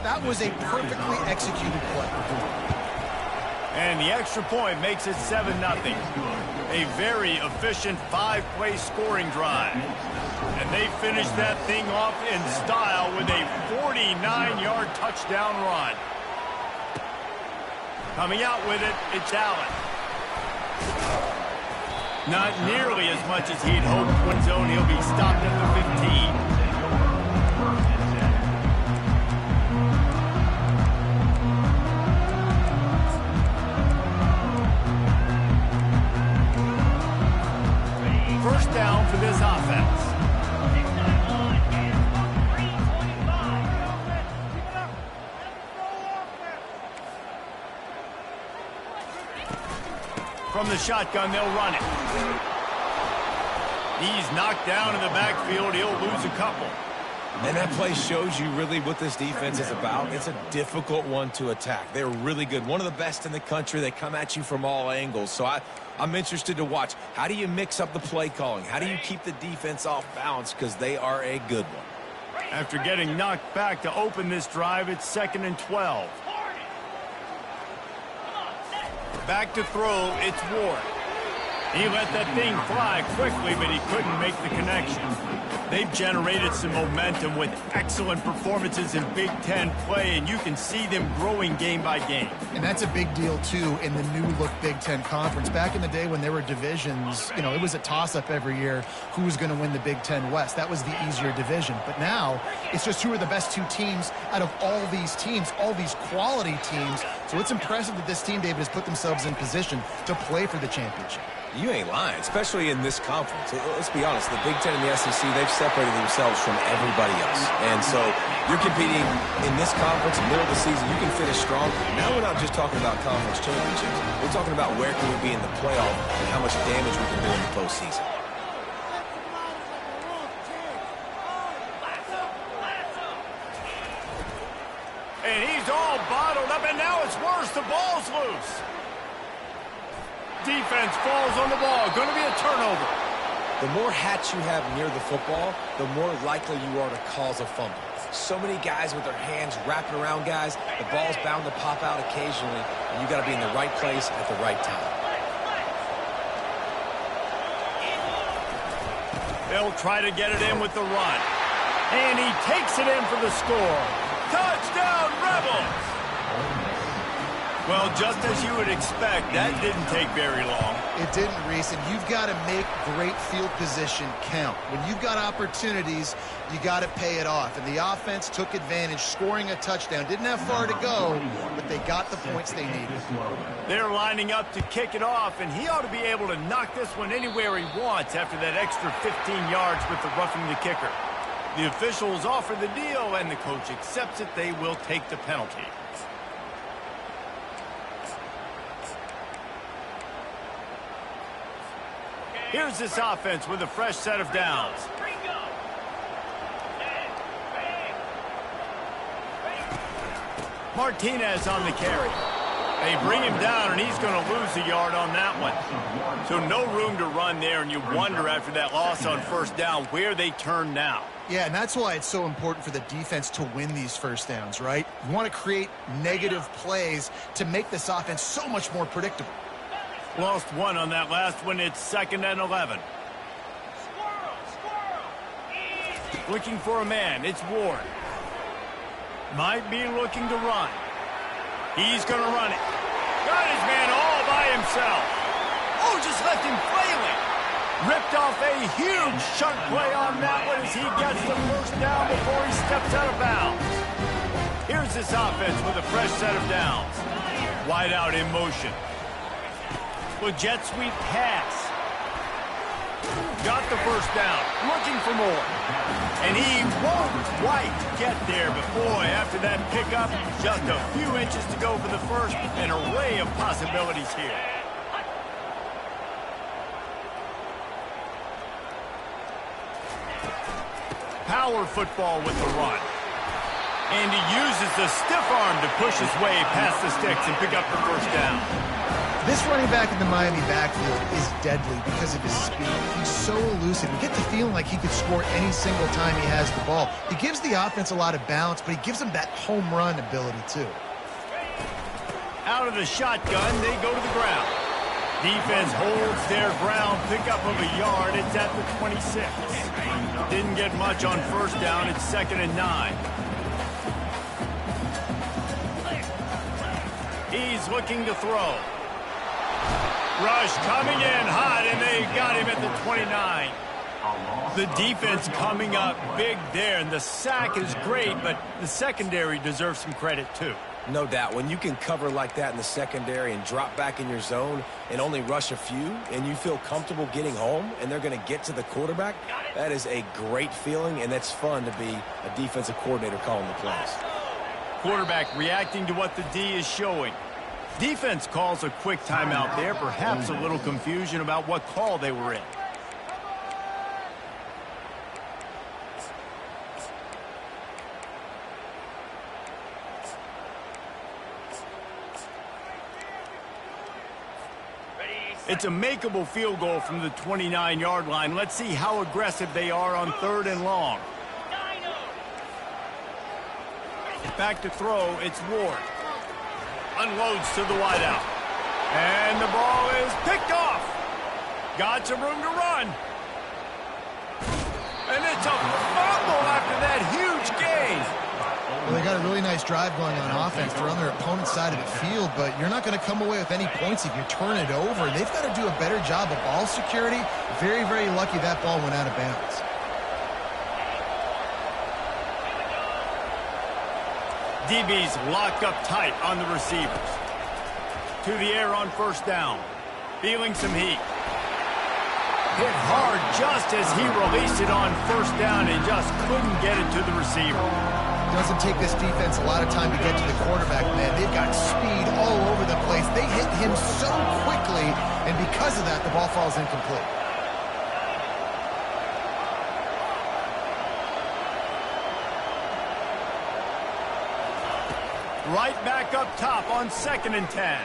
That was a perfectly executed play. And the extra point makes it 7-0. A very efficient 5-play scoring drive. And they finish that thing off in style with a 49-yard touchdown run. Coming out with it, it's Allen. Not nearly as much as he'd hoped. One zone, he'll be stopped at the 15. First down for this offense. From the shotgun, they'll run it. He's knocked down in the backfield. He'll lose a couple. And that play shows you really what this defense is about. It's a difficult one to attack. They're really good. One of the best in the country. They come at you from all angles. So I'm interested to watch. How do you mix up the play calling? How do you keep the defense off balance? Because they are a good one. After getting knocked back to open this drive, it's 2nd and 12. Back to throw, it's Ward. He let that thing fly quickly, but he couldn't make the connection. They've generated some momentum with excellent performances in Big Ten play, and you can see them growing game by game. And that's a big deal, too, in the new-look Big Ten Conference. Back in the day when there were divisions, you know, it was a toss-up every year who was going to win the Big Ten West. That was the easier division. But now, it's just who are the best two teams out of all these teams, all these quality teams. So it's impressive that this team, David, has put themselves in position to play for the championship. You ain't lying, especially in this conference. Let's be honest, the Big Ten and the SEC, they've separated themselves from everybody else. And so you're competing in this conference, middle of the season, you can finish strong. Now we're not just talking about conference championships. We're talking about where can we be in the playoff and how much damage we can do in the postseason. And he's all bottled up, and now it's worse. The ball's loose. Defense falls on the ball. Going to be a turnover. The more hats you have near the football, the more likely you are to cause a fumble. So many guys with their hands wrapping around guys, the ball's bound to pop out occasionally, and you got to be in the right place at the right time. They'll try to get it in with the run. And he takes it in for the score. Touchdown, Rebels! Well, just as you would expect, that didn't take very long. It didn't, Reese, and you've got to make great field position count. When you've got opportunities, you got to pay it off. And the offense took advantage, scoring a touchdown. Didn't have far to go, but they got the points they needed. They're lining up to kick it off, and he ought to be able to knock this one anywhere he wants after that extra 15 yards with the roughing the kicker. The officials offer the deal, and the coach accepts it. They will take the penalty. Here's this offense with a fresh set of downs. Martinez on the carry. They bring him down, and he's going to lose a yard on that one. So no room to run there, and you wonder after that loss on first down where they turn now. Yeah, and that's why it's so important for the defense to win these first downs, right? You want to create negative plays to make this offense so much more predictable. Lost one on that last one. It's 2nd and 11. Looking for a man. It's Ward. Might be looking to run. He's going to run it. Got his man all by himself. Oh, just left him flailing. Ripped off a huge chunk play on that one as he gets the first down before he steps out of bounds. Here's this offense with a fresh set of downs. Wide out in motion. With jet sweep pass. Got the first down. Looking for more. And he won't quite get there, but boy, after that pickup, just a few inches to go for the first. An array of possibilities here. Power football with the run. And he uses the stiff arm to push his way past the sticks and pick up the first down. This running back in the Miami backfield is deadly because of his speed. He's so elusive. You get the feeling like he could score any single time he has the ball. He gives the offense a lot of balance, but he gives them that home run ability too. Out of the shotgun, they go to the ground. Defense holds their ground, pickup of a yard. It's at the 26. Didn't get much on first down. It's 2nd and 9. He's looking to throw. Rush coming in hot, and they got him at the 29. The defense coming up big there, and the sack is great, but the secondary deserves some credit too. No doubt. When you can cover like that in the secondary and drop back in your zone and only rush a few, and you feel comfortable getting home, and they're going to get to the quarterback, that is a great feeling, and that's fun to be a defensive coordinator calling the plays. Quarterback reacting to what the D is showing. Defense calls a quick timeout there, perhaps a little confusion about what call they were in. It's a makeable field goal from the 29-yard line. Let's see how aggressive they are on 3rd and long. Back to throw, it's Ward. Unloads to the wideout. And the ball is picked off. Got some room to run. And it's a fumble after that huge gain. Well, they got a really nice drive going on offense. They're on their opponent's side of the field, but you're not going to come away with any points if you turn it over. They've got to do a better job of ball security. Very, very lucky that ball went out of bounds. DB's locked up tight on the receivers. To the air on first down. Feeling some heat. Hit hard just as he released it on first down and just couldn't get it to the receiver. Doesn't take this defense a lot of time to get to the quarterback, man. They've got speed all over the place. They hit him so quickly, and because of that, the ball falls incomplete. Right back up top on 2nd and 10.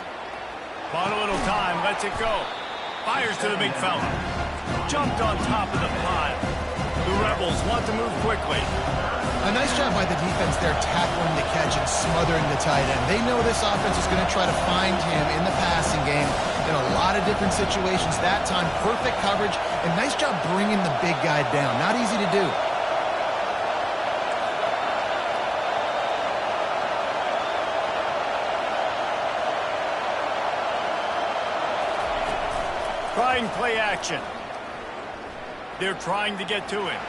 Bought a little time, lets it go. Fires to the big fella. Jumped on top of the pile. The Rebels want to move quickly. A nice job by the defense there tackling the catch and smothering the tight end. They know this offense is going to try to find him in the passing game in a lot of different situations. That time, perfect coverage, and nice job bringing the big guy down. Not easy to do. Trying play action. They're trying to get to him.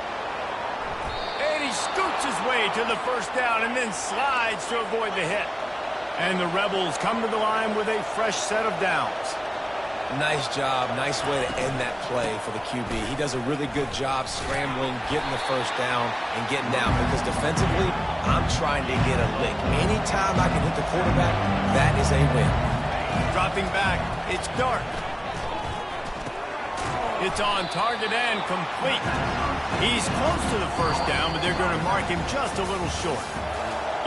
And he scoots his way to the first down and then slides to avoid the hit. And the Rebels come to the line with a fresh set of downs. Nice job. Nice way to end that play for the QB. He does a really good job scrambling, getting the first down, and getting down. Because defensively, I'm trying to get a lick. Anytime I can hit the quarterback, that is a win. Dropping back, it's Dart. It's on target and complete. He's close to the first down, but they're going to mark him just a little short.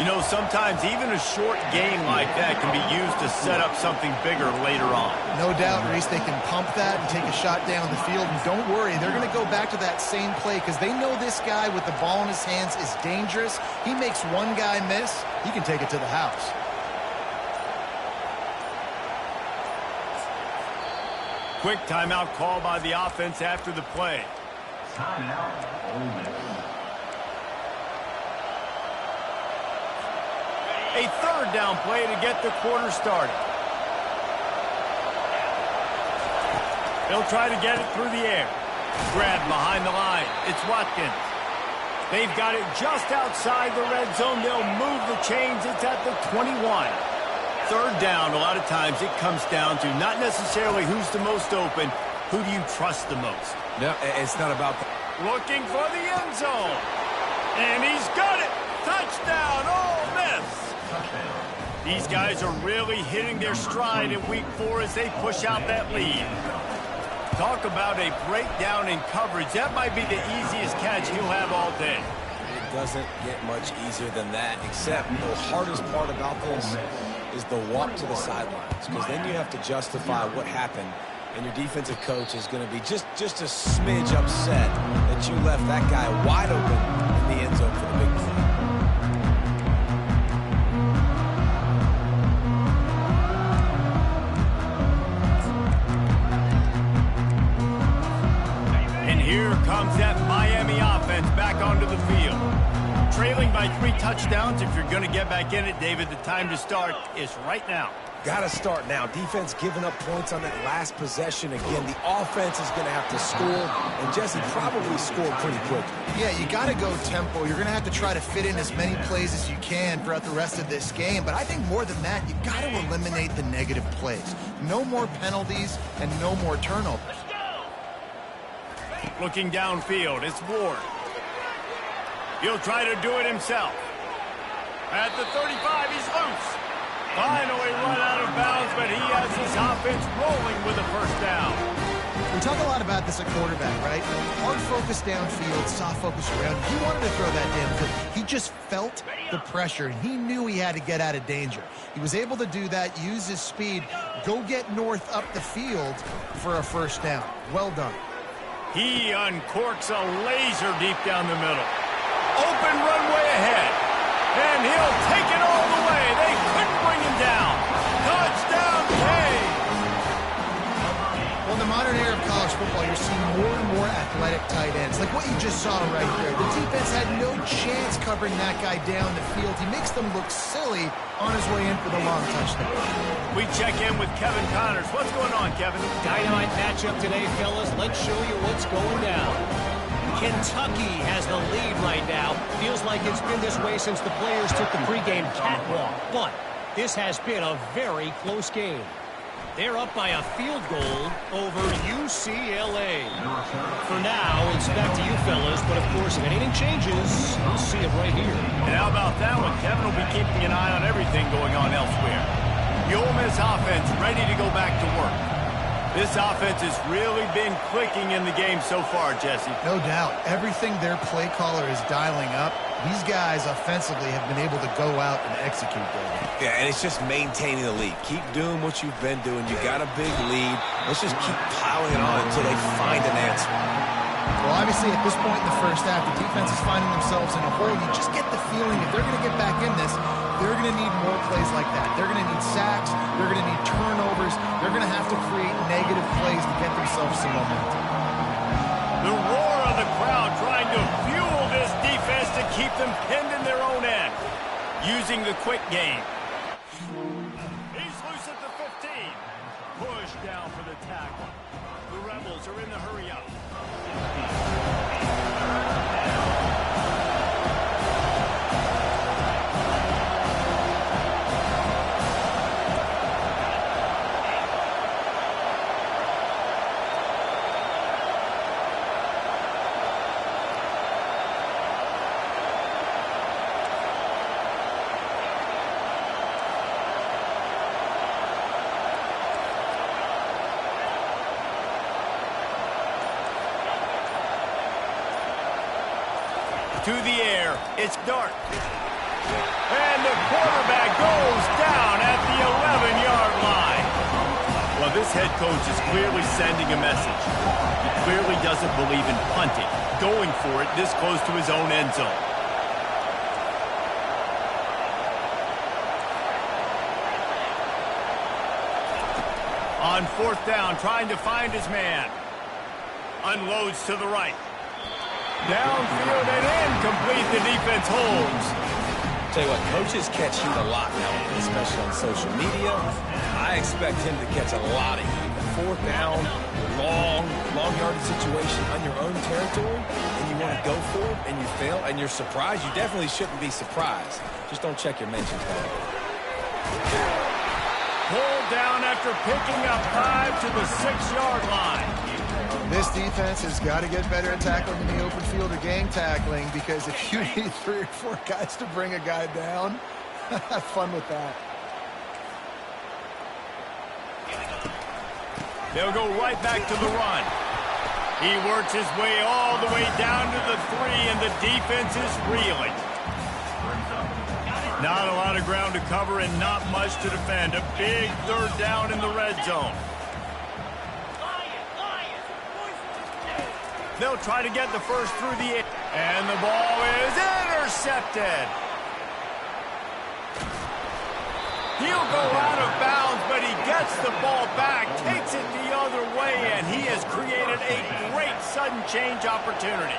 You know, sometimes even a short gain like that can be used to set up something bigger later on. No doubt, Reese, they can pump that and take a shot down the field. And don't worry, they're going to go back to that same play because they know this guy with the ball in his hands is dangerous. He makes one guy miss, he can take it to the house. Quick timeout call by the offense after the play. Timeout, Ole Miss. A third down play to get the quarter started. They'll try to get it through the air. Grabbed behind the line. It's Watkins. They've got it just outside the red zone. They'll move the chains. It's at the 21. Third down, a lot of times it comes down to not necessarily who's the most open, who do you trust the most? No, it's not about that. Looking for the end zone. And he's got it. Touchdown, Ole Miss. These guys are really hitting their stride in week 4 as they push out that lead. Talk about a breakdown in coverage. That might be the easiest catch he'll have all day. It doesn't get much easier than that, except the hardest part about this is the walk to the sidelines, because then you have to justify what happened, and your defensive coach is going to be just a smidge upset that you left that guy wide open in the end zone for the big play. And here comes that Miami offense back onto the field. Trailing by 3 touchdowns. If you're going to get back in it, David, the time to start is right now. Got to start now. Defense giving up points on that last possession. Again, the offense is going to have to score, and Jesse probably scored pretty quickly. Yeah, you got to go tempo. You're going to have to try to fit in as many plays as you can throughout the rest of this game. But I think more than that, you got to eliminate the negative plays. No more penalties and no more turnovers. Looking downfield, it's Ward. He'll try to do it himself. At the 35, he's loose. Finally run out of bounds, but he has his offense rolling with a first down. We talk a lot about this at quarterback, right? Hard focus downfield, soft focus around. He wanted to throw that downfield. He just felt the pressure, and he knew he had to get out of danger. He was able to do that, use his speed, go get north up the field for a first down. Well done. He uncorks a laser deep down the middle. Open runway ahead. And he'll take it all the way. They couldn't bring him down. Touchdown, Kane. Well, in the modern era of college football, you're seeing more and more athletic tight ends. Like what you just saw right there. The defense had no chance covering that guy down the field. He makes them look silly on his way in for the long touchdown. We check in with Kevin Connors. What's going on, Kevin? Dynamite matchup today, fellas. Let's show you what's going down. Kentucky has the lead right now. Feels like it's been this way since the players took the pregame catwalk. But this has been a very close game. They're up by a field goal over UCLA. For now, it's back to you fellas. But, of course, if anything changes, you'll see it right here. And how about that one? Kevin will be keeping an eye on everything going on elsewhere. The Ole Miss offense ready to go back to work. This offense has really been clicking in the game so far, Jesse. No doubt. Everything their play caller is dialing up, these guys offensively have been able to go out and execute that. Yeah, and it's just maintaining the lead. Keep doing what you've been doing. You got a big lead. Let's just keep piling it on until they find an answer. Well, obviously, at this point in the first half, the defense is finding themselves in a hole. You just get the feeling if they're going to get back in this, they're going to need more plays like that. They're going to need sacks. They're going to need turnovers. They're going to have to create negative plays to get themselves some momentum. The roar of the crowd trying to fuel this defense to keep them pinned in their own end. Using the quick game. He's loose at the 15. Push down for the tackle. The Rebels are in the hurry up. To the air, it's Dart. And the quarterback goes down at the 11-yard line. Well, this head coach is clearly sending a message. He clearly doesn't believe in punting, going for it this close to his own end zone. On fourth down, trying to find his man. Unloads to the right. Downfield and incomplete. The defense holds. Tell you what, coaches catch heat a lot now, especially on social media. I expect him to catch a lot of heat. Fourth down, long yardage situation on your own territory, and you want to go for it, and you fail, and you're surprised. You definitely shouldn't be surprised. Just don't check your mentions down. Pulled down after picking up 5 to the 6-yard line. This defense has got to get better at tackling in the open field or gang tackling, because if you need 3 or 4 guys to bring a guy down, have fun with that. They'll go right back to the run. He works his way all the way down to the 3, and the defense is reeling. Not a lot of ground to cover and not much to defend. A big third down in the red zone. They'll try to get the first through the air. And the ball is intercepted. He'll go out of bounds, but he gets the ball back, takes it the other way, and he has created a great sudden change opportunity.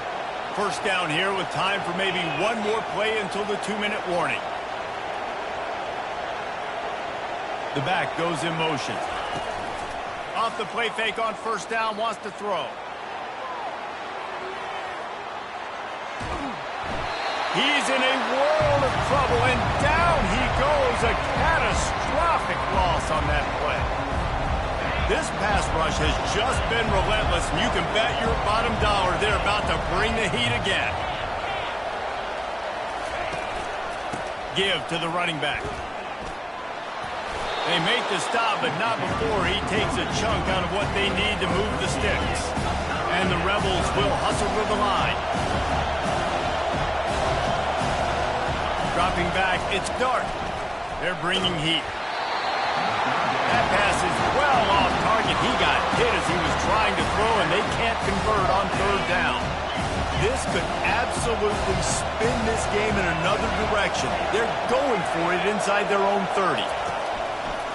First down here with time for maybe one more play until the 2-minute warning. The back goes in motion. Off the play fake on first down, wants to throw. He's in a world of trouble, and down he goes. A catastrophic loss on that play. This pass rush has just been relentless, and you can bet your bottom dollar they're about to bring the heat again. Give to the running back. They make the stop, but not before he takes a chunk out of what they need to move the sticks. And the Rebels will hustle to the line. Dropping back, it's Dart. They're bringing heat. That pass is well off target. He got hit as he was trying to throw, and they can't convert on third down. This could absolutely spin this game in another direction. They're going for it inside their own 30.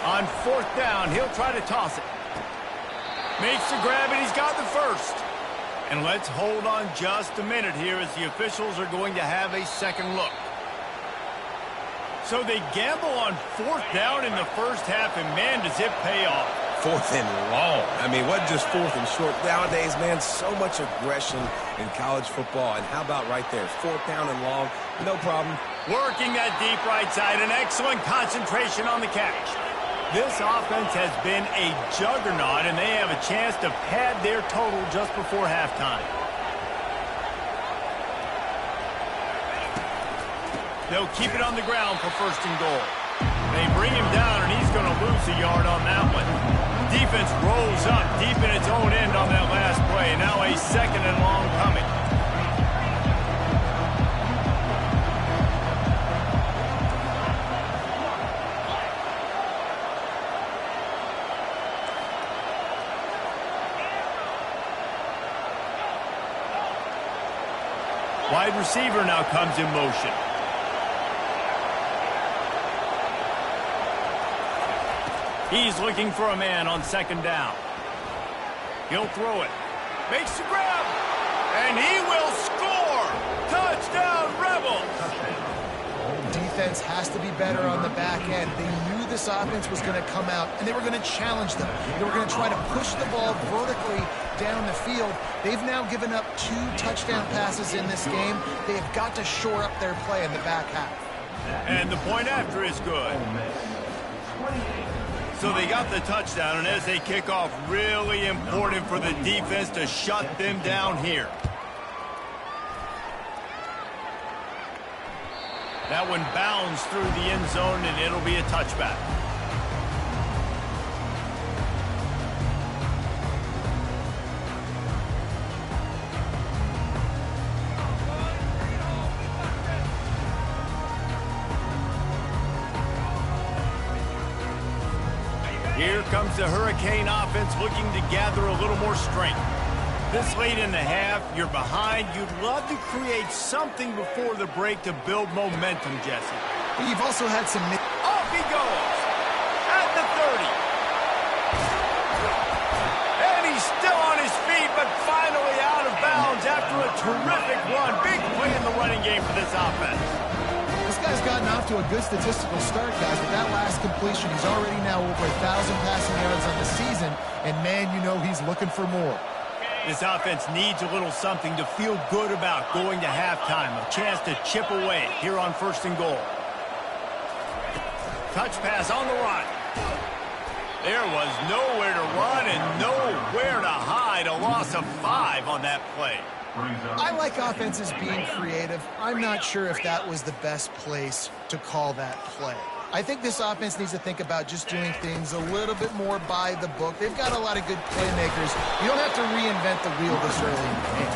On fourth down, he'll try to toss it. Makes the grab, and he's got the first. And let's hold on just a minute here as the officials are going to have a second look. So they gamble on fourth down in the first half, and man, does it pay off. Fourth and long. I mean, what just fourth and short? Nowadays, man, so much aggression in college football. And how about right there? Fourth down and long, no problem. Working that deep right side, an excellent concentration on the catch. This offense has been a juggernaut, and they have a chance to pad their total just before halftime. They'll keep it on the ground for first and goal. They bring him down, and he's going to lose a yard on that one. Defense rolls up deep in its own end on that last play. Now a second and long coming. Wide receiver now comes in motion. He's looking for a man on second down. He'll throw it. Makes the grab. And he will score. Touchdown, Rebels. Defense has to be better on the back end. They knew this offense was going to come out, and they were going to challenge them. They were going to try to push the ball vertically down the field. They've now given up 2 touchdown passes in this game. They have got to shore up their play in the back half. And the point after is good. So they got the touchdown, and as they kick off, really important for the defense to shut them down here. That one bounds through the end zone, and it'll be a touchback. Here comes the Hurricane offense looking to gather a little more strength. This late in the half, you're behind. You'd love to create something before the break to build momentum, Jesse. You've also had some... Off he goes! At the 30. And he's still on his feet, but finally out of bounds after a terrific run. Big play in the running game for this offense. This guy's gotten off to a good statistical start, guys. With that last completion, he's already now over 1,000 passing yards on the season. And, man, you know he's looking for more. This offense needs a little something to feel good about going to halftime. A chance to chip away here on first and goal. Touch pass on the run. There was nowhere to run and nowhere to hide. A loss of 5 on that play. I like offenses being creative. I'm not sure if that was the best place to call that play. I think this offense needs to think about just doing things a little bit more by the book. They've got a lot of good playmakers. You don't have to reinvent the wheel this early in the game.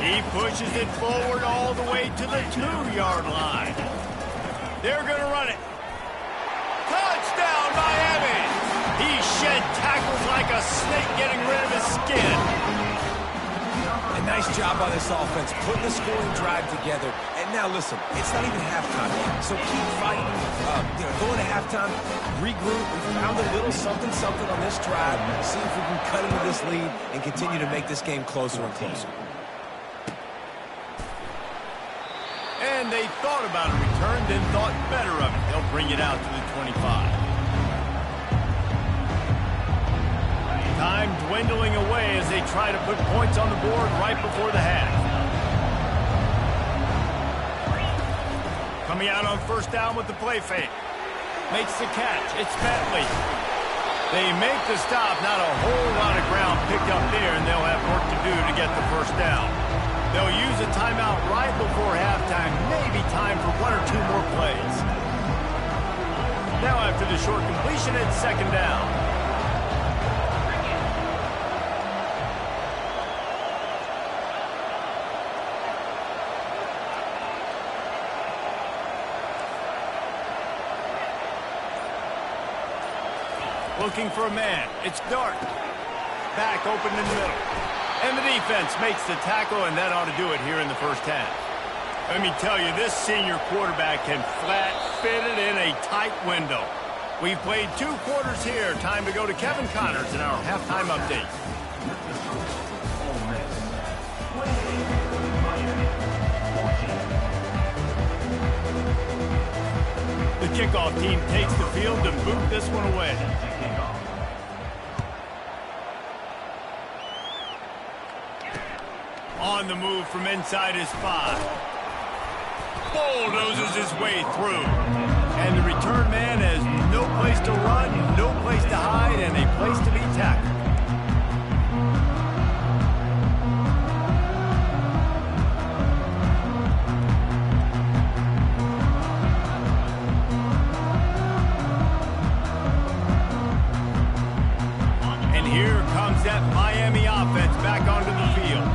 He pushes it forward all the way to the 2-yard line. They're going to run it. Touchdown, Miami! He shed tackles like a snake getting rid of his skin. A nice job by this offense, putting the scoring drive together. And now, listen, it's not even halftime, so keep fighting. Go into halftime, regroup. We found a little something on this drive. See if we can cut into this lead and continue to make this game closer and closer. And they thought about a return, then thought better of it. They'll bring it out to the 25. Time dwindling away as they try to put points on the board right before the half. Coming out on first down with the play fake. Makes the catch. It's Bentley. They make the stop. Not a whole lot of ground picked up there, and they'll have work to do to get the first down. They'll use a timeout right before halftime. Maybe time for one or two more plays. Now after the short completion, it's second down. Looking for a man. It's Dart. Back open in the middle. And the defense makes the tackle, and that ought to do it here in the first half. Let me tell you, this senior quarterback can flat fit it in a tight window. We've played 2 quarters here. Time to go to Kevin Connors in our halftime update. The kickoff team takes the field to boot this one away. On the move from inside his 5. Bulldozes his way through. And the return man has no place to run, no place to hide, and a place to be tackled. And here comes that Miami offense back onto the field.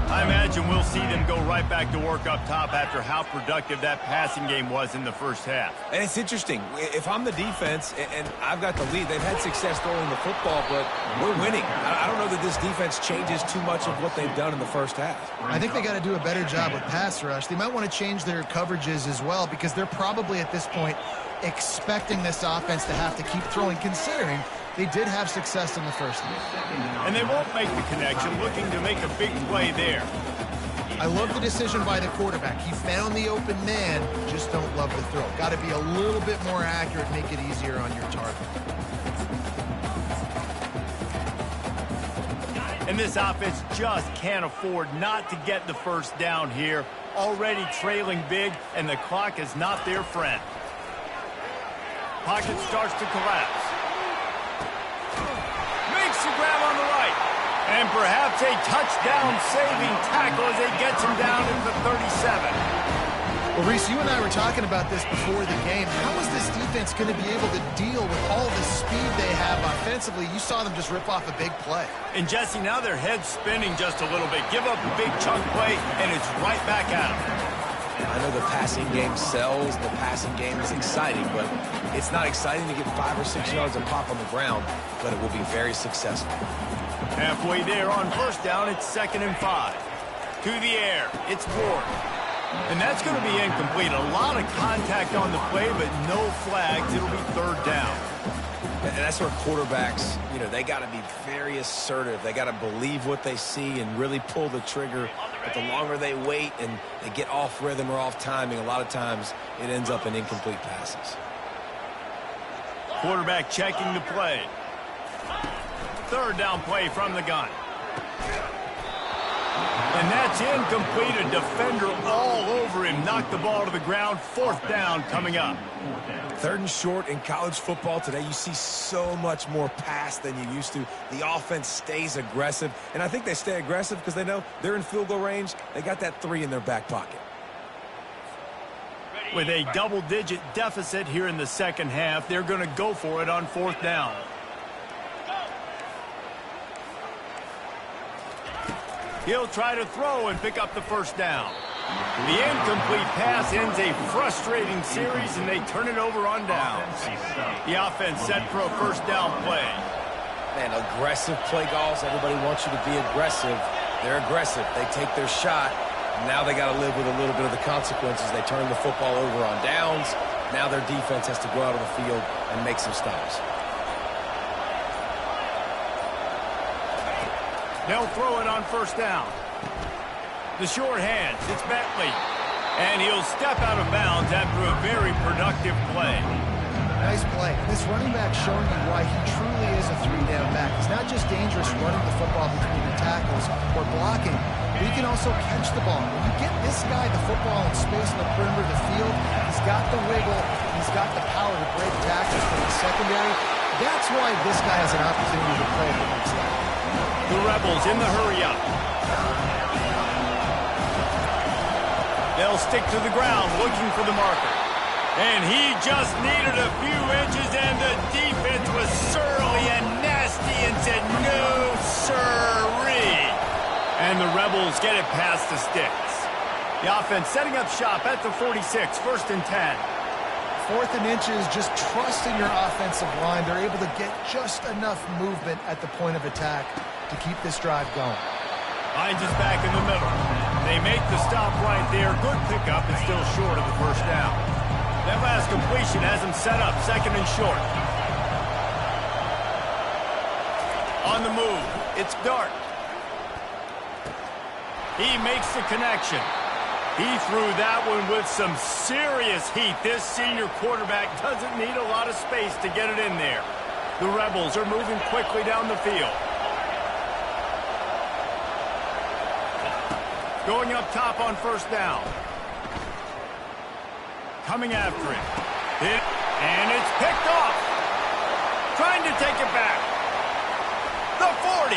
I imagine we'll see them go right back to work up top after how productive that passing game was in the first half. And it's interesting. If I'm the defense and I've got the lead, they've had success throwing the football, but we're winning. I don't know that this defense changes too much of what they've done in the first half. I think they got to do a better job with pass rush. They might want to change their coverages as well, because they're probably at this point expecting this offense to have to keep throwing, considering they did have success in the first half. And they won't make the connection, looking to make a big play there. I love the decision by the quarterback. He found the open man, just don't love the throw. Got to be a little bit more accurate, make it easier on your target. And this offense just can't afford not to get the first down here. Already trailing big, and the clock is not their friend. Pocket starts to collapse. Makes the grab on the right. And perhaps a touchdown-saving tackle as they gets him down at the 37. Well, Reese, you and I were talking about this before the game. How is this defense going to be able to deal with all the speed they have offensively? You saw them just rip off a big play. And, Jesse, now their head's spinning just a little bit. Give up a big chunk play, and it's right back at them. I know the passing game sells, the passing game is exciting, but it's not exciting to get 5 or 6 yards of pop on the ground, but it will be very successful. Halfway there on first down, it's 2nd and 5. To the air, it's Ward. And that's going to be incomplete. A lot of contact on the play, but no flags. It'll be 3rd down. And that's where quarterbacks, they got to be very assertive. They got to believe what they see and really pull the trigger. But the longer they wait and they get off rhythm or off timing, a lot of times it ends up in incomplete passes. Quarterback checking the play. 3rd down play from the gun. And that's incomplete. A defender all over him. Knocked the ball to the ground. 4th down coming up. 3rd and short in college football today. You see so much more pass than you used to. The offense stays aggressive. And I think they stay aggressive because they know they're in field goal range. They got that 3 in their back pocket. With a double-digit deficit here in the second half, they're going to go for it on 4th down. He'll try to throw and pick up the first down. The incomplete pass ends a frustrating series, and they turn it over on downs. The offense set for a first down play. Man, aggressive play calls. Everybody wants you to be aggressive. They're aggressive. They take their shot. Now they got to live with a little bit of the consequences. They turn the football over on downs. Now their defense has to go out of the field and make some stops. They'll throw it on first down. The short hands, it's Bentley. And he'll step out of bounds after a very productive play. Nice play. This running back showing you why he truly is a three-down back. He's not just dangerous running the football between the tackles or blocking, but he can also catch the ball. When you get this guy the football in space in the perimeter of the field, he's got the wiggle, he's got the power to break tackles from the secondary. That's why this guy has an opportunity to play at the next level. The Rebels in the hurry-up. They'll stick to the ground looking for the marker. And he just needed a few inches, and the defense was surly and nasty and said, no, sirree. And the Rebels get it past the sticks. The offense setting up shop at the 46, 1st and 10. 4th and inches, just trusting your offensive line. They're able to get just enough movement at the point of attack to keep this drive going. Hines is back in the middle. They make the stop right there. Good pickup, and still short of the first down. That last completion has him set up, 2nd and short. On the move, it's Dart. He makes the connection. He threw that one with some serious heat. This senior quarterback doesn't need a lot of space to get it in there. The Rebels are moving quickly down the field. Going up top on first down. Coming after it. And it's picked off. Trying to take it back. The 40.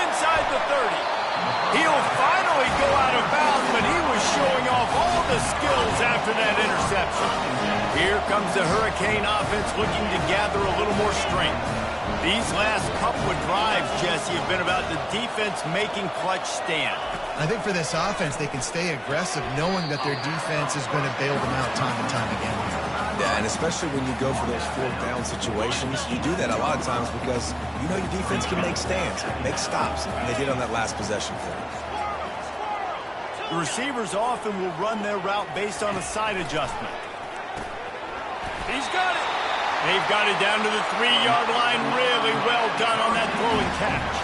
Inside the 30. He'll finally go out of bounds, but he was showing off all the skills after that interception. Here comes the Hurricane offense looking to gather a little more strength. These last couple of drives, Jesse, have been about the defense making clutch stand. I think for this offense, they can stay aggressive knowing that their defense is going to bail them out time and time again. Yeah, and especially when you go for those 4th down situations, you do that a lot of times because you know your defense can make stands, make stops, and they did on that last possession for you. The receivers often will run their route based on a side adjustment. He's got it. They've got it down to the 3-yard line. Really well done on that throw and catch.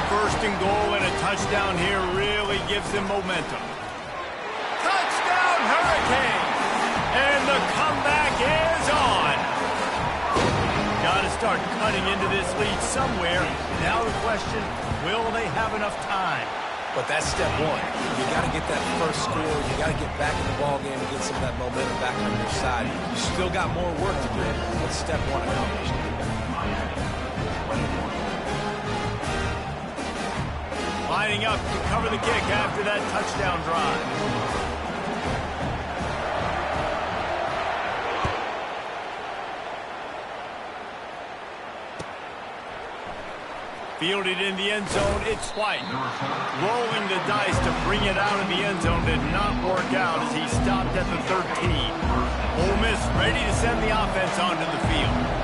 1st and goal and a touchdown here really gives them momentum. Touchdown, Hurricane! And the comeback is on. Got to start cutting into this lead somewhere. Now the question, will they have enough time? But that's step one. You got to get that first score. You got to get back in the ball game and get some of that momentum back on your side. You still got more work to do, but step one accomplished. Lining up to cover the kick after that touchdown drive. Fielded in the end zone, it's White. Rolling the dice to bring it out of the end zone did not work out as he stopped at the 13. Ole Miss ready to send the offense onto the field.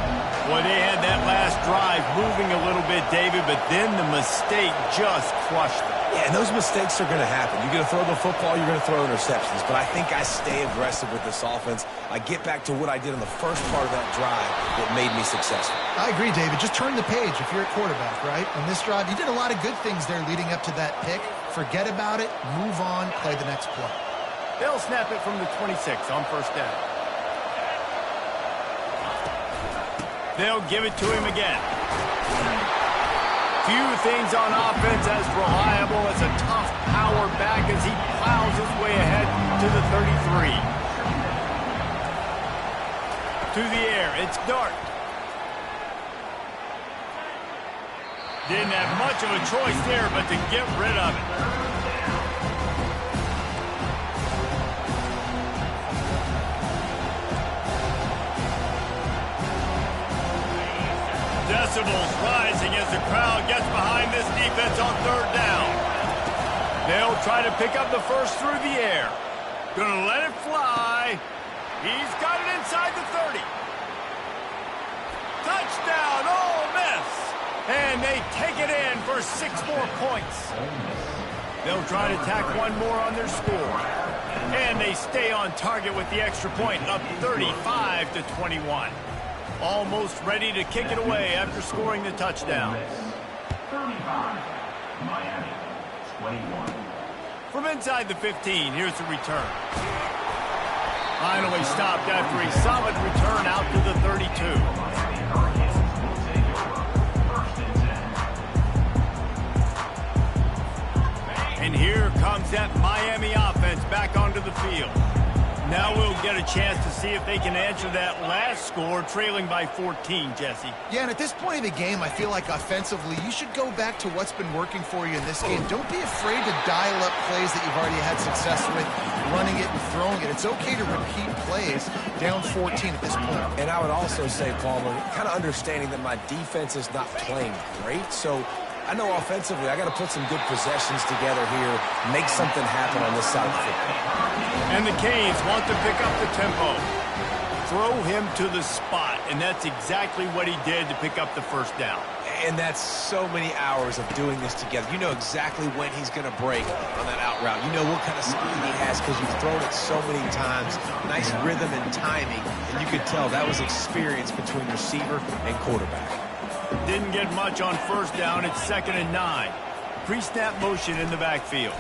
Boy, they had that last drive moving a little bit, David, but then the mistake just crushed them. Yeah, and those mistakes are going to happen. You're going to throw the football, you're going to throw interceptions. But I think I stay aggressive with this offense. I get back to what I did in the first part of that drive that made me successful. I agree, David. Just turn the page if you're a quarterback, right? On this drive, you did a lot of good things there leading up to that pick. Forget about it, move on, play the next play. They'll snap it from the 26 on first down. They'll give it to him again. Few things on offense as reliable as a tough power back as he plows his way ahead to the 33. To the air, it's Dart. Didn't have much of a choice there but to get rid of it. Decibels rising as the crowd gets behind this defense on third down. They'll try to pick up the first through the air. Gonna let it fly. He's got it inside the 30. Touchdown, Ole Miss. And they take it in for 6 more points. They'll try to tack one more on their score. And they stay on target with the extra point, up 35-21. Almost ready to kick it away after scoring the touchdown. 35, Miami, 21. From inside the 15, here's the return. Finally stopped after a solid return out to the 32. And here comes that Miami offense back onto the field. Now we'll get a chance to see if they can answer that last score, trailing by 14, Jesse. Yeah, and at this point of the game, I feel like offensively, you should go back to what's been working for you in this game. Don't be afraid to dial up plays that you've already had success with, running it and throwing it. It's okay to repeat plays down 14 at this point. And I would also say, Palmer, kind of understanding that my defense is not playing great, so I know offensively I got to put some good possessions together here, make something happen on this side of the football. And the Canes want to pick up the tempo. Throw him to the spot, and that's exactly what he did to pick up the first down. And that's so many hours of doing this together. You know exactly when he's going to break on that out route. You know what kind of speed he has because you've thrown it so many times. Nice rhythm and timing, and you could tell that was experience between receiver and quarterback. Didn't get much on first down. It's 2nd and 9. Pre-snap motion in the backfield.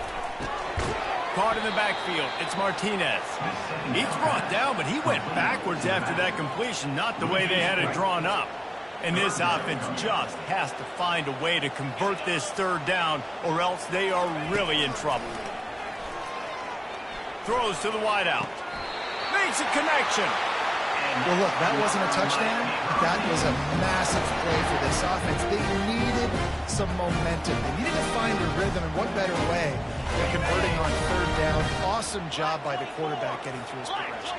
Caught in the backfield. It's Martinez. He's brought down, but he went backwards after that completion, not the way they had it drawn up. And this offense just has to find a way to convert this 3rd down, or else they are really in trouble. Throws to the wideout. Makes a connection. Well, look, that wasn't a touchdown. That was a massive play for this offense. They needed some momentum. They needed to find a rhythm, and what better way than converting on 3rd down. Awesome job by the quarterback getting through his progression.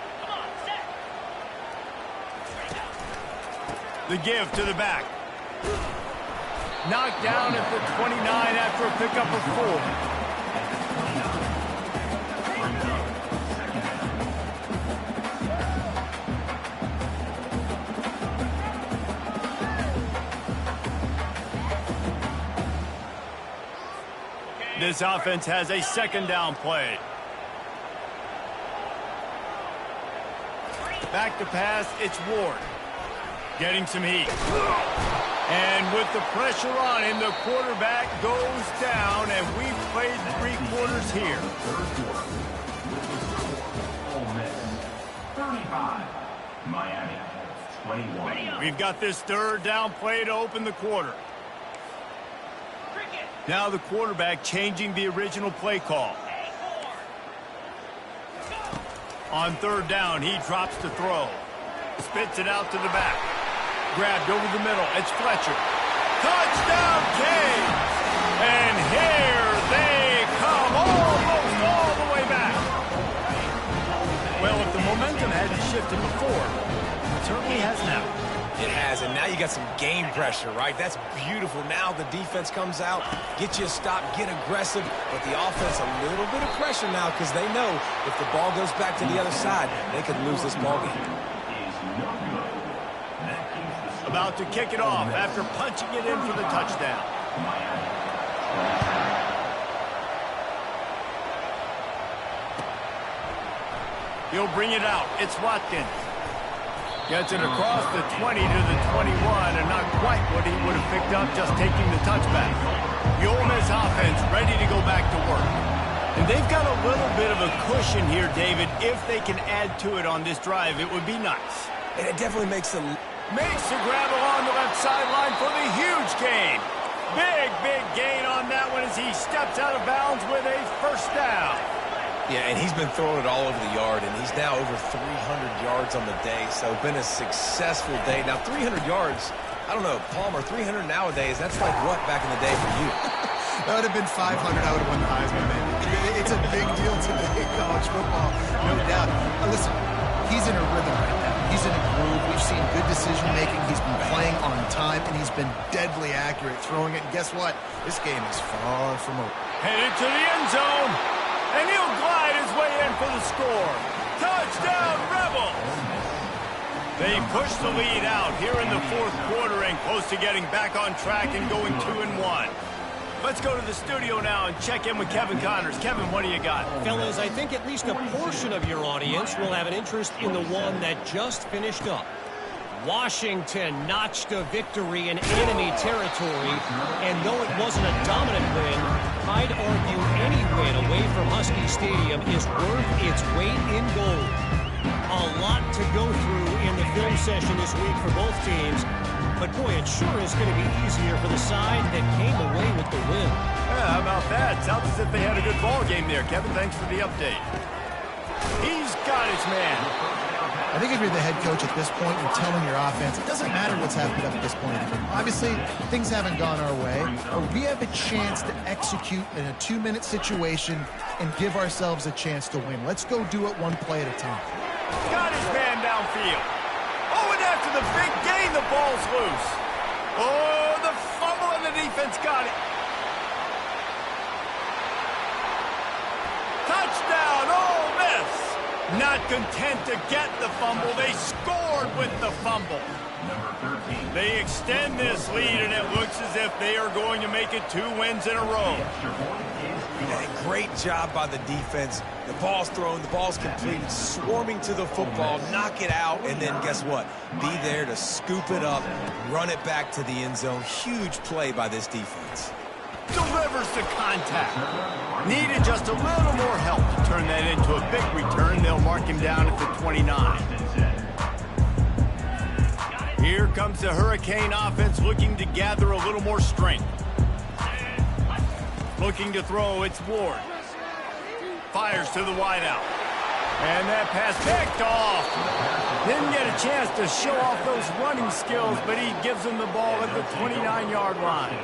The give to the back. Knocked down at the 29 after a pickup of 4. This offense has a 2nd down play. Back to pass, it's Ward. Getting some heat. And with the pressure on him, the quarterback goes down, and we've played 3 quarters here. 35, Miami, 21. We've got this 3rd down play to open the quarter. Now the quarterback changing the original play call. On 3rd down, he drops to throw. Spits it out to the back. Grabbed over the middle. It's Fletcher. Touchdown, Canes! And here they come, almost all the way back. Well, if the momentum hadn't shifted before, it certainly has now. It has, and now you got some game pressure, right? That's beautiful. Now the defense comes out, get you a stop, get aggressive, but the offense a little bit of pressure now because they know if the ball goes back to the other side, they could lose this ball game. About to kick it off after punching it in for the touchdown. He'll bring it out. It's Watkins. Gets it across the 20 to the 21, and not quite what he would have picked up just taking the touchback. The Ole Miss offense ready to go back to work. And they've got a little bit of a cushion here, David. If they can add to it on this drive, it would be nice. And it definitely makes a grab along the left sideline for the huge gain. Big gain on that one as he steps out of bounds with a 1st down. Yeah, and he's been throwing it all over the yard, and he's now over 300 yards on the day, so been a successful day. Now, 300 yards, I don't know, Palmer, 300 nowadays, that's like what back in the day for you? That would have been 500. I would have won the Heisman, man. It's a big deal today, college football, no doubt. Listen, he's in a rhythm right now. He's in a groove. We've seen good decision-making. He's been playing on time, and he's been deadly accurate throwing it. And guess what? This game is far from over. Headed to the end zone. And he'll glide his way in for the score. Touchdown, Rebels! They push the lead out here in the fourth quarter and close to getting back on track and going 2-1. Let's go to the studio now and check in with Kevin Connors. Kevin, what do you got? Fellas, I think at least a portion of your audience will have an interest in the one that just finished up. Washington notched a victory in enemy territory, and though it wasn't a dominant win, I'd argue any win away from Husky Stadium is worth its weight in gold. A lot to go through in the film session this week for both teams, but boy, it sure is going to be easier for the side that came away with the win. Yeah, how about that? Sounds as if they had a good ball game there. Kevin, thanks for the update. He's got his man. I think if you're the head coach at this point, you're telling your offense, it doesn't matter what's happened up at this point. Obviously, things haven't gone our way, but we have a chance to execute in a 2-minute situation and give ourselves a chance to win. Let's go do it one play at a time. Got his man downfield. Oh, and after the big gain, the ball's loose. Oh, the fumble and the defense got it. Touchdown, Ole Miss. Not content to get the fumble, they scored with the fumble. They extend this lead, and it looks as if they are going to make it 2 wins in a row. Yeah, great job by the defense. The ball's thrown, the ball's completed, swarming to the football, knock it out, and then guess what? Be there to scoop it up, run it back to the end zone. Huge play by this defense. Delivers the contact. Needed just a little more help to turn that into a big return. They'll mark him down at the 29. Here comes the Hurricane offense looking to gather a little more strength. Looking to throw, it's Ward. Fires to the wideout. And that pass picked off. Didn't get a chance to show off those running skills, but he gives them the ball at the 29-yard line.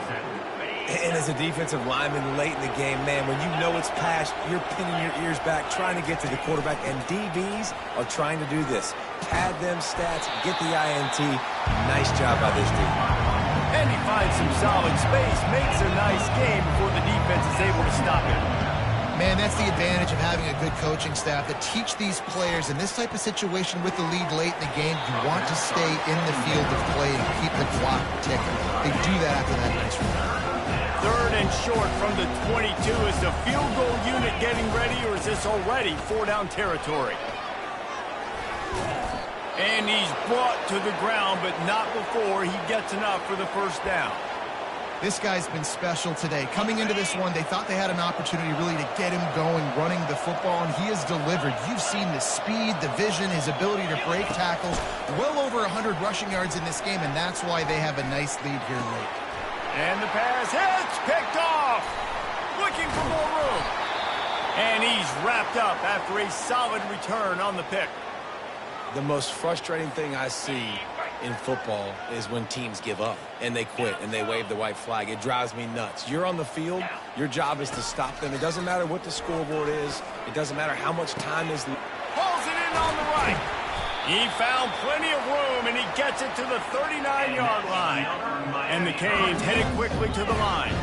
And as a defensive lineman late in the game, man, when you know it's past, you're pinning your ears back, trying to get to the quarterback, and DBs are trying to do this. Pad them stats, get the INT. Nice job by this team. And he finds some solid space, makes a nice game before the defense is able to stop him. Man, that's the advantage of having a good coaching staff to teach these players in this type of situation with the lead late in the game. You want to stay in the field of play and keep the clock ticking. They do that after that nice run. 3rd and short from the 22. Is the field goal unit getting ready, or is this already 4-down territory? And he's brought to the ground, but not before he gets enough for the first down. This guy's been special today. Coming into this one, they thought they had an opportunity really to get him going, running the football, and he has delivered. You've seen the speed, the vision, his ability to break tackles. Well over 100 rushing yards in this game, and that's why they have a nice lead here late. And the pass hits, picked off. Looking for more room. And he's wrapped up after a solid return on the pick. The most frustrating thing I see in football is when teams give up and they quit and they wave the white flag. It drives me nuts. You're on the field. Your job is to stop them. It doesn't matter what the scoreboard is. It doesn't matter how much time is. Pulls it in on the right. He found plenty of room, and he gets it to the 39-yard line. And the Canes headed quickly to the line.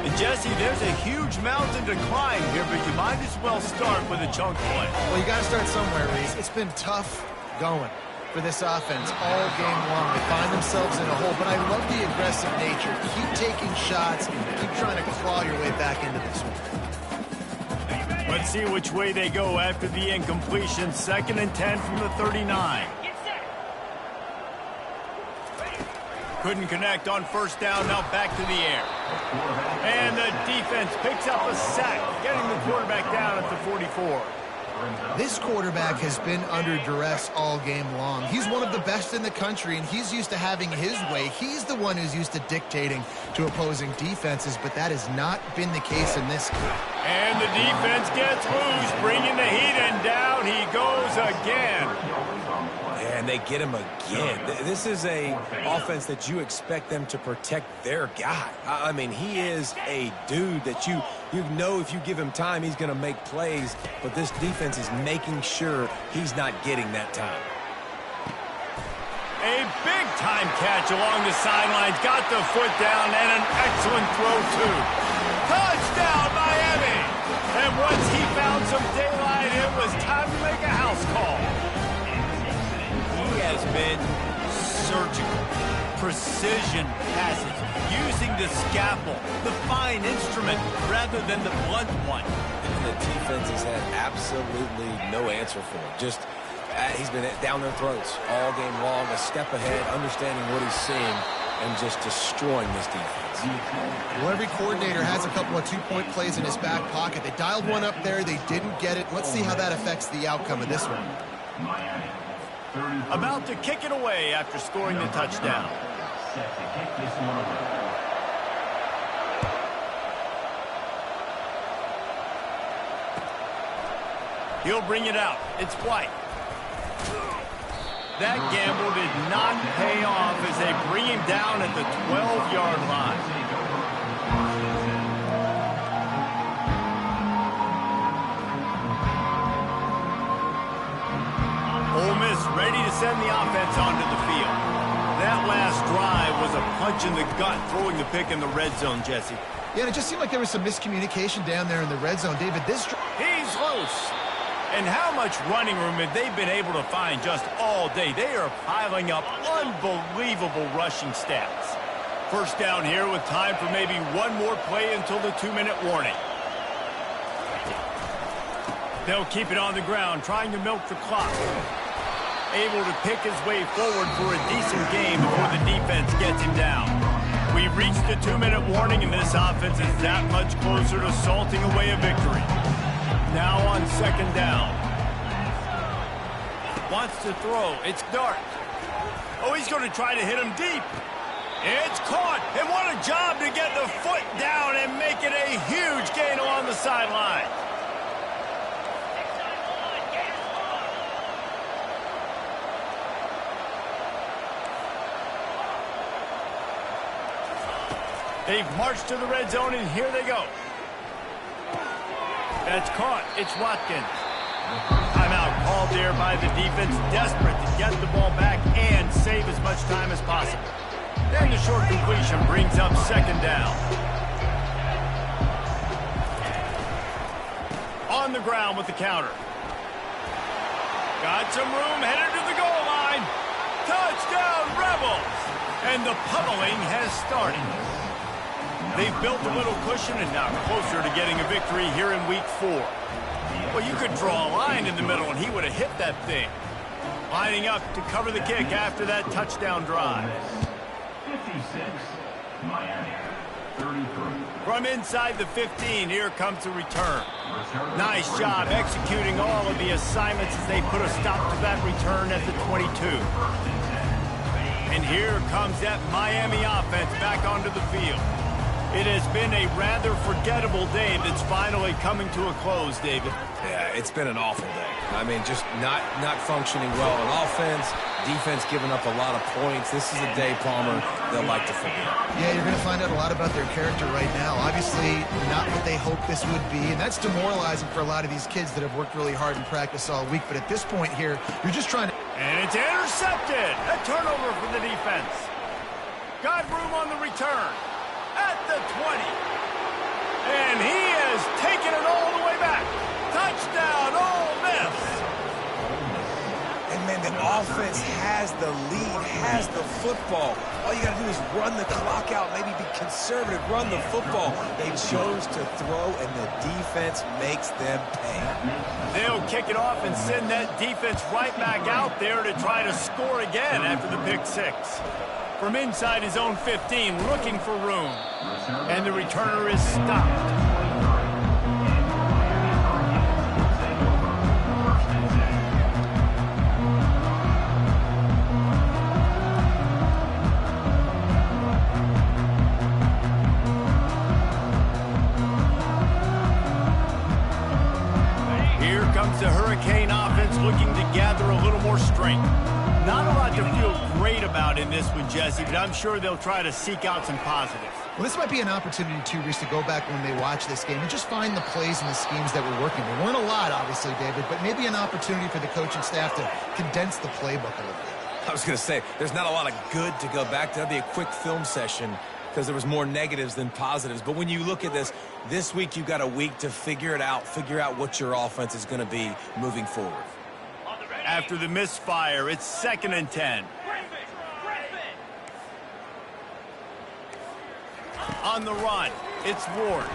And Jesse, there's a huge mountain to climb here, but you might as well start with a chunk play. Well, you got to start somewhere, Reese. It's been tough going for this offense all game long. They find themselves in a hole, but I love the aggressive nature. Keep taking shots, keep trying to claw your way back into this one. Let's see which way they go after the incompletion. 2nd and 10 from the 39. Couldn't connect on first down, now back to the air. And the defense picks up a sack, getting the quarterback down at the 44. This quarterback has been under duress all game long. He's one of the best in the country, and he's used to having his way. He's the one who's used to dictating to opposing defenses, but that has not been the case in this game. And the defense gets loose, bringing the heat, and down he goes again. And they get him again. This is a offense that you expect them to protect their guy. I mean, he is a dude that you know if you give him time, he's going to make plays. But this defense is making sure he's not getting that time. A big-time catch along the sidelines. Got the foot down, and an excellent throw, too. Touchdown! once he found some daylight, it was time to make a house call. He has been surgical, precision passes, using the scalpel, the fine instrument, rather than the blunt one. And the defense has had absolutely no answer for him. Just, he's been down their throats all game long, a step ahead, understanding what he's seeing, and just destroying this defense. Well, every coordinator has a couple of two-point plays in his back pocket. They dialed one up there. They didn't get it. Let's see how that affects the outcome of this one. About to kick it away after scoring the touchdown. Set to kick this one away. He'll bring it out. It's White. That gamble did not pay off as they bring him down at the 12-yard line. Ole Miss ready to send the offense onto the field. That last drive was a punch in the gut, throwing the pick in the red zone, Jesse. Yeah, and it just seemed like there was some miscommunication down there in the red zone. David, this... He's loose. And how much running room have they been able to find just all day? They are piling up unbelievable rushing stats. First down here with time for maybe one more play until the 2-minute warning. They'll keep it on the ground, trying to milk the clock. Able to pick his way forward for a decent game before the defense gets him down. We've reached the 2-minute warning, and this offense is that much closer to salting away a victory. Now on second down. Wants to throw. It's Dart. Oh, he's going to try to hit him deep. It's caught. And what a job to get the foot down and make it a huge gain along the sideline. They've marched to the red zone, and here they go. That's caught. It's Watkins. Timeout called there by the defense, desperate to get the ball back and save as much time as possible. Then the short completion brings up second down. On the ground with the counter. Got some room, headed to the goal line. Touchdown, Rebels! And the pummeling has started. They've built a little cushion and now closer to getting a victory here in week 4. Well, you could draw a line in the middle and he would have hit that thing. Lining up to cover the kick after that touchdown drive. 56, Miami, 33. From inside the 15, here comes the return. Nice job executing all of the assignments as they put a stop to that return at the 22. And here comes that Miami offense back onto the field. It has been a rather forgettable day that's finally coming to a close, David. Yeah, it's been an awful day. I mean, just not functioning well on offense, defense giving up a lot of points. This is a day, Palmer, they'll like to forget. Yeah, you're going to find out a lot about their character right now. Obviously, not what they hoped this would be, and that's demoralizing for a lot of these kids that have worked really hard in practice all week. But at this point here, you're just trying to... And it's intercepted. A turnover for the defense. Got room on the return. At the 20. And he has taken it all the way back. Touchdown, Ole Miss. And, man, the offense has the lead, has the football. All you got to do is run the clock out, maybe be conservative, run the football. They chose to throw, and the defense makes them pay. They'll kick it off and send that defense right back out there to try to score again after the pick 6. From inside his own 15, looking for room. And the returner is stopped. Here comes the Hurricane offense looking to gather a little more strength. Not a lot to feel great about in this one, Jesse, but I'm sure they'll try to seek out some positives. Well, this might be an opportunity, too, Reese, to go back when they watch this game and just find the plays and the schemes that were working. There weren't a lot, obviously, David, but maybe an opportunity for the coaching staff to condense the playbook a little bit. I was going to say, there's not a lot of good to go back to. That'd be a quick film session because there was more negatives than positives. But when you look at this week you've got a week to figure it out, figure out what your offense is going to be moving forward. After the misfire, it's 2nd and 10. On the run, it's Ward.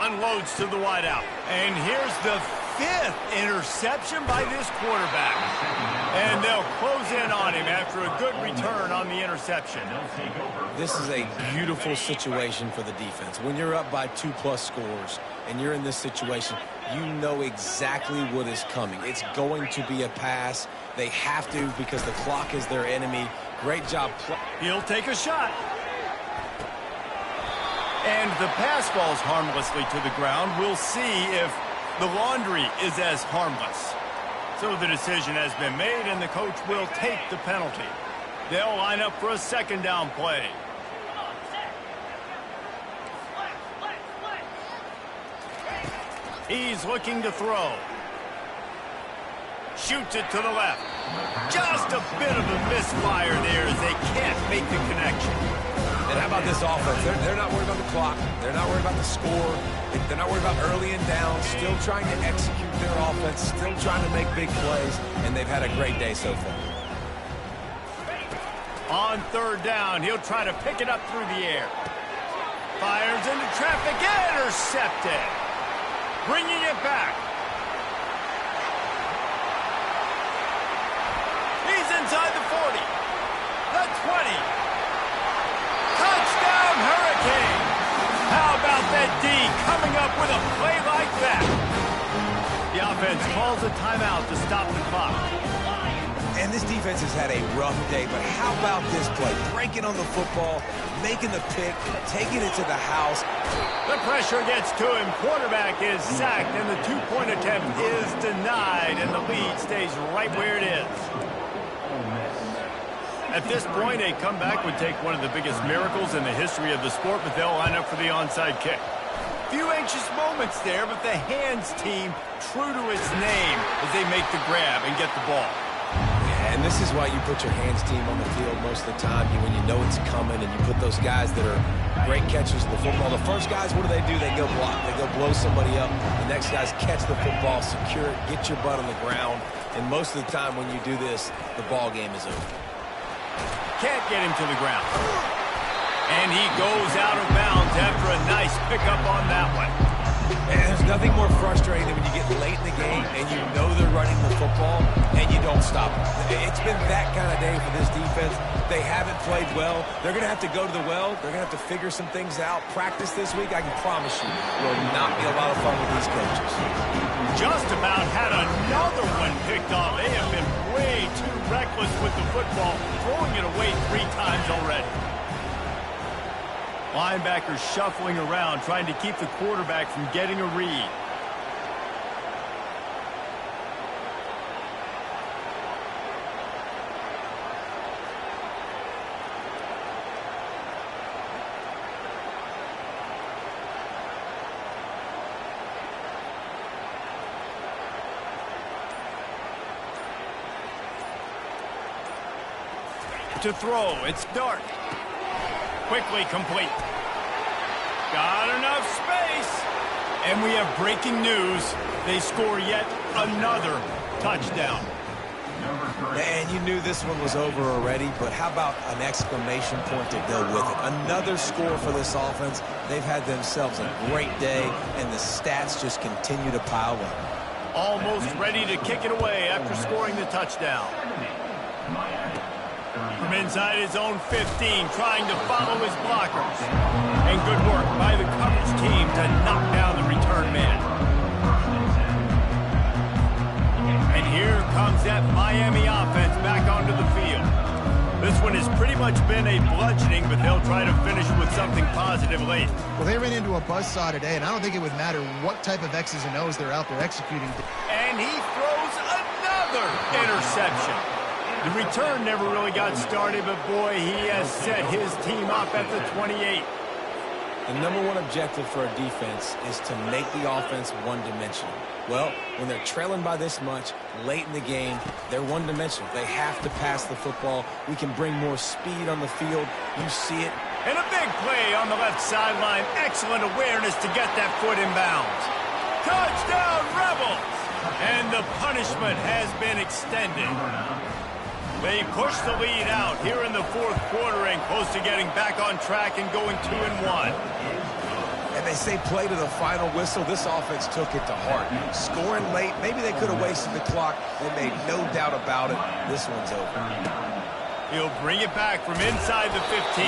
Unloads to the wideout. And here's the 5th interception by this quarterback. And they'll close in on him after a good return on the interception. This is a beautiful situation for the defense. When you're up by 2+ scores and you're in this situation, you know exactly what is coming. It's going to be a pass. They have to because the clock is their enemy. Great job. He'll take a shot. And the pass falls harmlessly to the ground. We'll see if the laundry is as harmless. So the decision has been made, and the coach will take the penalty. They'll line up for a 2nd down play. He's looking to throw. Shoots it to the left. Just a bit of a misfire there as they can't make the connection. And how about this offense? They're not worried about the clock. They're not worried about the score. They're not worried about early and down. Still trying to execute their offense. Still trying to make big plays. And they've had a great day so far. On 3rd down, he'll try to pick it up through the air. Fires into traffic. Intercepted. Bringing it back. He's inside the 40. The 20. Touchdown, Hurricane! How about that D coming up with a play like that? The offense calls a timeout to stop the clock. And this defense has had a rough day, but how about this play? Breaking on the football, making the pick, taking it to the house. The pressure gets to him. Quarterback is sacked, and the 2-point attempt is denied, and the lead stays right where it is. At this point, a comeback would take one of the biggest miracles in the history of the sport, but they'll line up for the onside kick. Few anxious moments there, but the hands team true to its name as they make the grab and get the ball. Yeah, and this is why you put your hands team on the field most of the time. When you know it's coming, and you put those guys that are great catchers of the football. The first guys, what do? They go block. They go blow somebody up. The next guys catch the football, secure it, get your butt on the ground. And most of the time when you do this, the ball game is over. Can't get him to the ground. And he goes out of bounds after a nice pickup on that one. And there's nothing more frustrating than when you get late in the game and you know they're running the football and you don't stop it. It's been that kind of day for this defense. They haven't played well. They're going to have to go to the well. They're going to have to figure some things out. Practice this week, I can promise you, will not be a lot of fun with these coaches. Just about had another one picked off. They have been way too reckless with the football, throwing it away 3 times already. Linebackers shuffling around, trying to keep the quarterback from getting a read. To throw, it's Dart. Quickly complete. Got enough space. And we have breaking news. They score yet another touchdown. And you knew this one was over already, but how about an exclamation point to go with it? Another score for this offense. They've had themselves a great day, and the stats just continue to pile up. Almost ready to kick it away after scoring the touchdown. From inside his own 15, trying to follow his blockers. And good work by the coverage team to knock down the return man. And here comes that Miami offense back onto the field. This one has pretty much been a bludgeoning, but they'll try to finish with something positive late. Well, they ran into a buzzsaw today, and I don't think it would matter what type of X's and O's they're out there executing. And he throws another interception. The return never really got started, but boy, he has set his team up at the 28. The number one objective for a defense is to make the offense one-dimensional. Well, when they're trailing by this much, late in the game, they're one-dimensional. They have to pass the football. We can bring more speed on the field. You see it. And a big play on the left sideline. Excellent awareness to get that foot in bounds. Touchdown, Rebels! And the punishment has been extended. They push the lead out here in the fourth quarter and close to getting back on track and going 2-1. And they say play to the final whistle. This offense took it to heart. Scoring late, maybe they could have wasted the clock. They made no doubt about it. This one's over. He'll bring it back from inside the 15.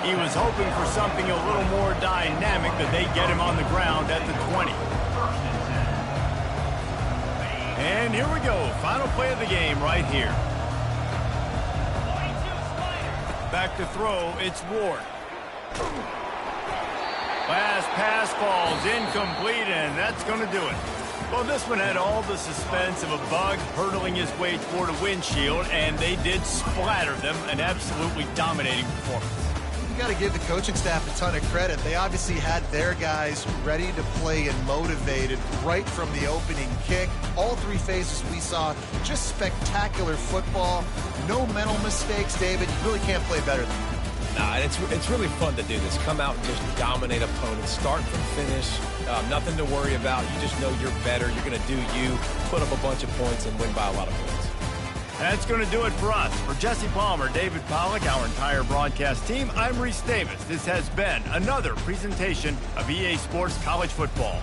He was hoping for something a little more dynamic, but they get him on the ground at the 20. And here we go. Final play of the game right here. Back to throw, it's Ward. Last pass falls incomplete, and that's going to do it. Well, this one had all the suspense of a bug hurtling his way toward a windshield, and they did splatter them. An absolutely dominating performance. You got to give the coaching staff a ton of credit. They obviously had their guys ready to play and motivated right from the opening kick. All three phases we saw, just spectacular football. No mental mistakes, David. You really can't play better than that. Nah, it's really fun to do this. Come out and just dominate opponents. Start from finish. Nothing to worry about. You just know you're better. You're going to do you. Put up a bunch of points and win by a lot of points. That's going to do it for us. For Jesse Palmer, David Pollack, our entire broadcast team, I'm Reese Davis. This has been another presentation of EA Sports College Football.